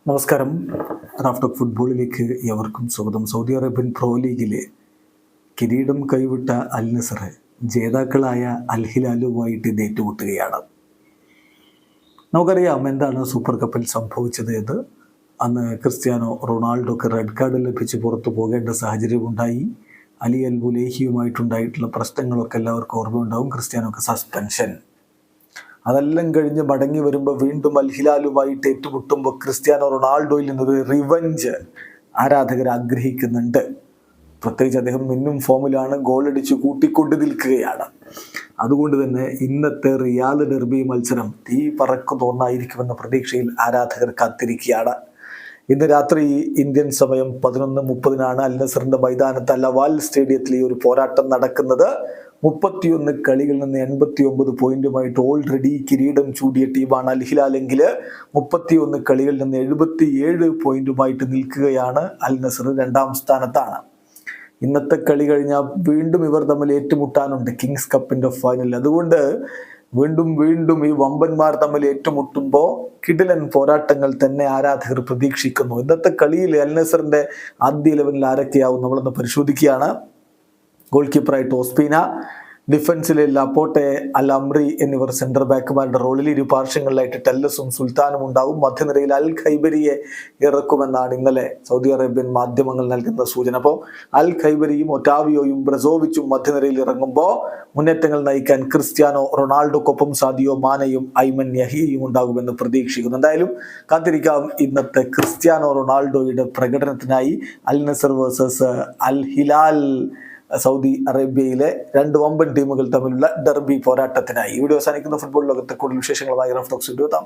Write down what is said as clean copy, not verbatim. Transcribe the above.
നമസ്കാരം. റാഫ്റ്റോക്ക് ഫുട്ബോളിലേക്ക് എവർക്കും സ്വാഗതം. സൗദി അറേബ്യൻ പ്രോ ലീഗിലെ കിരീടം കൈവിട്ട അൽ നസർ ജേതാക്കളായ അൽ ഹിലാലുമായിട്ട് ഇത് ഏറ്റുമുട്ടുകയാണ്. നമുക്കറിയാം എന്താണ് സൂപ്പർ കപ്പിൽ സംഭവിച്ചത് എന്ന്. അന്ന് ക്രിസ്ത്യാനോ റൊണാൾഡോക്ക് റെഡ് കാർഡ് ലഭിച്ച് പുറത്തു പോകേണ്ട സാഹചര്യമുണ്ടായി. അലി അൽ ബുലേഹിയുമായിട്ടുണ്ടായിട്ടുള്ള പ്രശ്നങ്ങളൊക്കെ എല്ലാവർക്കും ഓർമ്മയുണ്ടാവും. ക്രിസ്ത്യാനോക്ക് സസ്പെൻഷൻ. അതെല്ലാം കഴിഞ്ഞ് മടങ്ങി വരുമ്പോൾ വീണ്ടും അൽ ഹിലാലുമായിട്ട് ഏറ്റുമുട്ടുമ്പോൾ ക്രിസ്ത്യാനോ റൊണാൾഡോയിൽ നിന്നൊരു റിവഞ്ച് ആരാധകർ ആഗ്രഹിക്കുന്നുണ്ട്. പ്രത്യേകിച്ച് അദ്ദേഹം മിന്നും ഫോമിലാണ്, ഗോളടിച്ച് കൂട്ടിക്കൊണ്ട് നിൽക്കുകയാണ്. അതുകൊണ്ട് തന്നെ ഇന്നത്തെ റിയാദ് ഡെർബി മത്സരം തീ പറക്കുന്ന ഒന്നായിരിക്കുമെന്ന പ്രതീക്ഷയിൽ ആരാധകർ കാത്തിരിക്കുകയാണ്. ഇന്ന് രാത്രി ഇന്ത്യൻ സമയം 11:30 അൽ നസറിന്റെ മൈതാനത്ത് അൽ അവാൽ സ്റ്റേഡിയത്തിൽ ഈ ഒരു പോരാട്ടം നടക്കുന്നത്. 31 കളികളിൽ നിന്ന് 89 പോയിന്റുമായിട്ട് ഓൾറെഡി കിരീടം ചൂടിയ ടീമാണ് അൽ ഹിലാൽ എങ്കിൽ 31 കളികളിൽ നിന്ന് 77 പോയിന്റുമായിട്ട് നിൽക്കുകയാണ് അൽ നസർ. 2ാം സ്ഥാനത്താണ്. ഇന്നത്തെ കളി കഴിഞ്ഞാൽ വീണ്ടും ഇവർ തമ്മിൽ ഏറ്റുമുട്ടാനുണ്ട് കിങ്സ് കപ്പിന്റെ ഫൈനൽ. അതുകൊണ്ട് വീണ്ടും ഈ വമ്പന്മാർ തമ്മിൽ ഏറ്റുമുട്ടുമ്പോൾ കിടിലൻ പോരാട്ടങ്ങൾ തന്നെ ആരാധകർ പ്രതീക്ഷിക്കുന്നു. ഇന്നത്തെ കളിയിൽ അൽ നസറിന്റെ ആദ്യ 11 ആരൊക്കെയാവും നമ്മളൊന്ന് പരിശോധിക്കുകയാണ്. ഗോൾ കീപ്പറായിട്ട് ഓസ്പീന, ഡിഫൻസിലെ ലാപ്പോട്ടെ, അൽ അംറി എന്നിവർ സെന്റർ ബാക്കുമാരുടെ റോളിൽ ഇരുപാർശ്വങ്ങളിലായിട്ട് ടെല്ലസും സുൽത്താനും ഉണ്ടാവും. മധ്യനിരയിൽ അൽ ഖൈബരിയെ ഇറക്കുമെന്നാണ് ഇന്നലെ സൗദി അറേബ്യൻ മാധ്യമങ്ങൾ നൽകുന്ന സൂചന. അപ്പോൾ അൽ ഖൈബരിയും ഒറ്റാവിയോയും ബ്രസോവിച്ചും മധ്യനിരയിൽ ഇറങ്ങുമ്പോൾ മുന്നേറ്റങ്ങൾ നയിക്കാൻ ക്രിസ്ത്യാനോ റൊണാൾഡോക്കൊപ്പം സാദിയോ മാനയും ഐമൻ യഹിയയും ഉണ്ടാകുമെന്ന് പ്രതീക്ഷിക്കുന്നു. എന്തായാലും കാത്തിരിക്കാം ഇന്നത്തെ ക്രിസ്ത്യാനോ റൊണാൾഡോയുടെ പ്രകടനത്തിനായി. Al Nassr versus Al Hilal, Saudi അറേബ്യയിലെ 2 വമ്പൻ ടീമുകൾ തമ്മിലുള്ള ഡെർബി പോരാട്ടത്തിനായി. വീഡിയോ അവസാനിക്കുന്ന ഫുട്ബോൾ ലോകത്തെ കൂടുതൽ വിശേഷങ്ങളുമായി റാഫ്റ്റോക്സ് വീഡിയോ എത്താം.